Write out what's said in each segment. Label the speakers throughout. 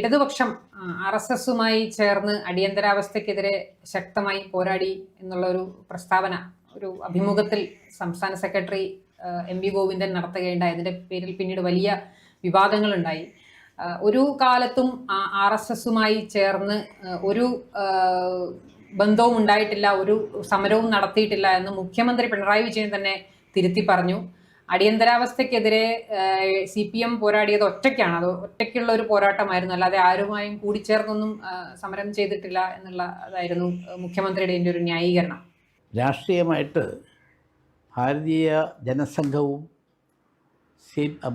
Speaker 1: ഇടതുപക്ഷം RSSുമായി ചേർന്ന് അടിയന്തരാവസ്ഥയ്ക്കെതിരെ ശക്തമായി പോരാടി എന്നുള്ള ഒരു പ്രസ്താവന ഒരു അഭിമുഖത്തിൽ സംസ്ഥാന സെക്രട്ടറി MV ഗോവിന്ദൻ നടത്തുകയുണ്ടായി. അതിന്റെ പേരിൽ പിന്നീട് വലിയ വിവാദങ്ങളുണ്ടായി. ഒരു കാലത്തും RSSുമായി ചേർന്ന് ഒരു ബന്ധവും ഉണ്ടായിട്ടില്ല, ഒരു സമരവും നടത്തിയിട്ടില്ല എന്ന് മുഖ്യമന്ത്രി പിണറായി വിജയൻ തന്നെ തിരുത്തി പറഞ്ഞു. അടിയന്തരാവസ്ഥയ്ക്കെതിരെ CPM പോരാടിയത് ഒറ്റയ്ക്കാണ്, അത് ഒറ്റയ്ക്കുള്ള ഒരു പോരാട്ടമായിരുന്നു, അല്ലാതെ ആരുമായും കൂടിച്ചേർന്നൊന്നും സമരം ചെയ്തിട്ടില്ല എന്നുള്ളതായിരുന്നു മുഖ്യമന്ത്രിയുടെ ഒരു ന്യായീകരണം.
Speaker 2: രാഷ്ട്രീയമായിട്ട് ഭാരതീയ ജനസംഘവും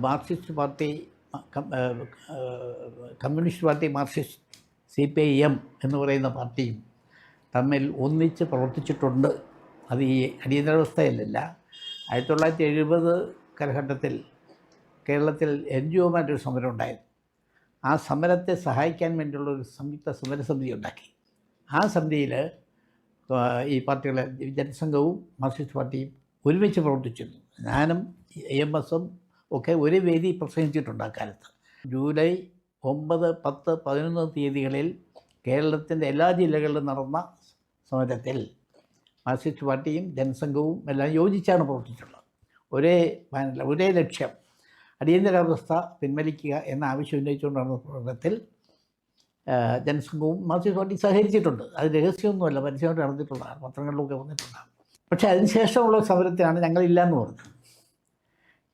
Speaker 2: Marxist party, communist party, Marxist CPIM എന്ന് പറയുന്ന പാർട്ടിയും തമ്മിൽ ഒന്നിച്ച് പ്രവർത്തിച്ചിട്ടുണ്ട്. അത് ഈ അടിയന്തരാവസ്ഥയിലല്ല. 1970 കാലഘട്ടത്തിൽ കേരളത്തിൽ NGOമാരൊരു സമരം ഉണ്ടായിരുന്നു. ആ സമരത്തെ സഹായിക്കാൻ വേണ്ടിയുള്ള ഒരു സംയുക്ത സമരസമിതി ഉണ്ടാക്കി. ആ സമിതിയിൽ ഈ പാർട്ടികളെ ജനസംഘവും മാർക്സിസ്റ്റ് പാർട്ടിയും ഒരുമിച്ച് പ്രവർത്തിച്ചിരുന്നു. ഞാനും AMSും ഒക്കെ ഒരു വേദി പ്രസംഗിച്ചിട്ടുണ്ട് ആ കാലത്ത്. ജൂലൈ 9, 10, 11 തീയതികളിൽ കേരളത്തിൻ്റെ എല്ലാ ജില്ലകളിലും നടന്ന സമരത്തിൽ മാർക്സിസ്റ്റ് പാർട്ടിയും ജനസംഘവും എല്ലാം യോജിച്ചാണ് പ്രവർത്തിച്ചിട്ടുള്ളത്. ഒരേ ലക്ഷ്യം, അടിയന്തരാവസ്ഥ പിൻവലിക്കുക എന്ന ആവശ്യം ഉന്നയിച്ചുകൊണ്ട് നടന്ന പ്രവർത്തനത്തിൽ ജനസംഘവും മാർക്സിസ്റ്റ് പാർട്ടി സഹകരിച്ചിട്ടുണ്ട്. അത് രഹസ്യമൊന്നുമല്ല, പരസ്യമായിട്ട് നടന്നിട്ടുള്ളതാണ്, പത്രങ്ങളിലൊക്കെ വന്നിട്ടുള്ളതാണ്. പക്ഷേ അതിനുശേഷമുള്ള സമരത്തിലാണ് ഞങ്ങളില്ലയെന്ന് പറഞ്ഞത്.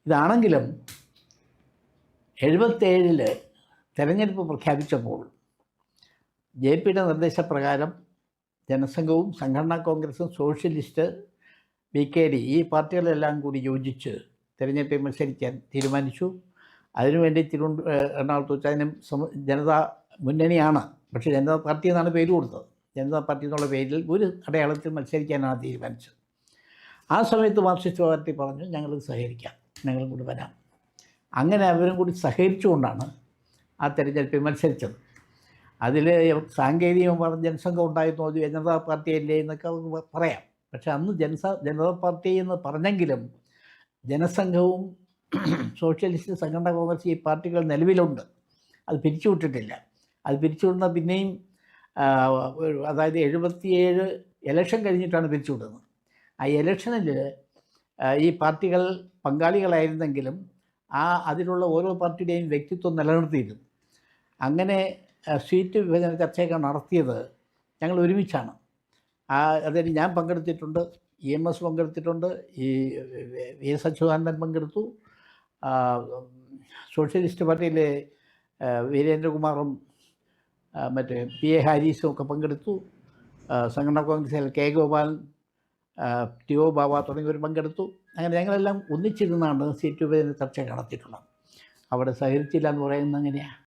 Speaker 2: ഇതാണെങ്കിലും 77 തെരഞ്ഞെടുപ്പ് പ്രഖ്യാപിച്ചപ്പോൾ JPയുടെ നിർദ്ദേശപ്രകാരം ജനസംഘവും സംഘടനാ കോൺഗ്രസും സോഷ്യലിസ്റ്റ്, BKD ഈ പാർട്ടികളെല്ലാം കൂടി യോജിച്ച് തിരഞ്ഞെടുപ്പിൽ മത്സരിക്കാൻ തീരുമാനിച്ചു. അതിനുവേണ്ടി എറണാകുളത്ത് വെച്ച് അതിന് ജനതാ മുന്നണിയാണ്, പക്ഷേ ജനതാ പാർട്ടി എന്നാണ് പേര് കൊടുത്തത്. ജനതാ പാർട്ടി എന്നുള്ള പേരിൽ ഒരു അടയാളത്തിൽ മത്സരിക്കാനാണ് തീരുമാനിച്ചത്. ആ സമയത്ത് മാർക്സിസ്റ്റ് പാർട്ടി പറഞ്ഞു ഞങ്ങൾ സഹകരിക്കാം, ഞങ്ങളും കൂടി വരാം. അങ്ങനെ അവരും കൂടി സഹകരിച്ചുകൊണ്ടാണ് ആ തെരഞ്ഞെടുപ്പിൽ മത്സരിച്ചത്. അതിൽ സാങ്കേതികമായി ജനസംഘം ഉണ്ടായിരുന്നു, അത് ജനതാ പാർട്ടിയല്ലേ എന്നൊക്കെ പറയാം. പക്ഷെ അന്ന് ജനതാ പാർട്ടി എന്ന് പറഞ്ഞെങ്കിലും ജനസംഘവും സോഷ്യലിസ്റ്റ്, സംഘടനാ കോൺഗ്രസ് ഈ പാർട്ടികൾ നിലവിലുണ്ട്. അത് പിരിച്ചുവിട്ടിട്ടില്ല. അത് പിരിച്ചുവിടുന്ന പിന്നെയും അതായത് 77 ഇലക്ഷൻ കഴിഞ്ഞിട്ടാണ് പിരിച്ചുവിടുന്നത്. ആ ഇലക്ഷനിൽ ഈ പാർട്ടികൾ പങ്കാളികളായിരുന്നെങ്കിലും അതിലുള്ള ഓരോ പാർട്ടിയുടെയും വ്യക്തിത്വം നിലനിർത്തിയിരുന്നു. അങ്ങനെ സീറ്റ് വിഭജന ചർച്ചയൊക്കെ നടത്തിയത് ഞങ്ങൾ ഒരുമിച്ചാണ്. അതിൽ ഞാൻ പങ്കെടുത്തിട്ടുണ്ട്, EMS പങ്കെടുത്തിട്ടുണ്ട്, ഈ VS അച്യുതാനന്ദൻ പങ്കെടുത്തു, സോഷ്യലിസ്റ്റ് പാർട്ടിയിലെ വീരേന്ദ്രകുമാറും മറ്റേ PA ഹാരിസും ഒക്കെ പങ്കെടുത്തു, സംഘടനാ കോൺഗ്രസിൽ K ഗോപാലൻ, TO ബാബ തുടങ്ങിയവർ പങ്കെടുത്തു. അങ്ങനെ ഞങ്ങളെല്ലാം ഒന്നിച്ചിരുന്നാണ് സീറ്റ് വിഭജന ചർച്ച നടത്തിയിട്ടുള്ളത്. അവിടെ സഹകരിച്ചില്ല എന്ന് പറയുന്നത് എങ്ങനെയാണ്?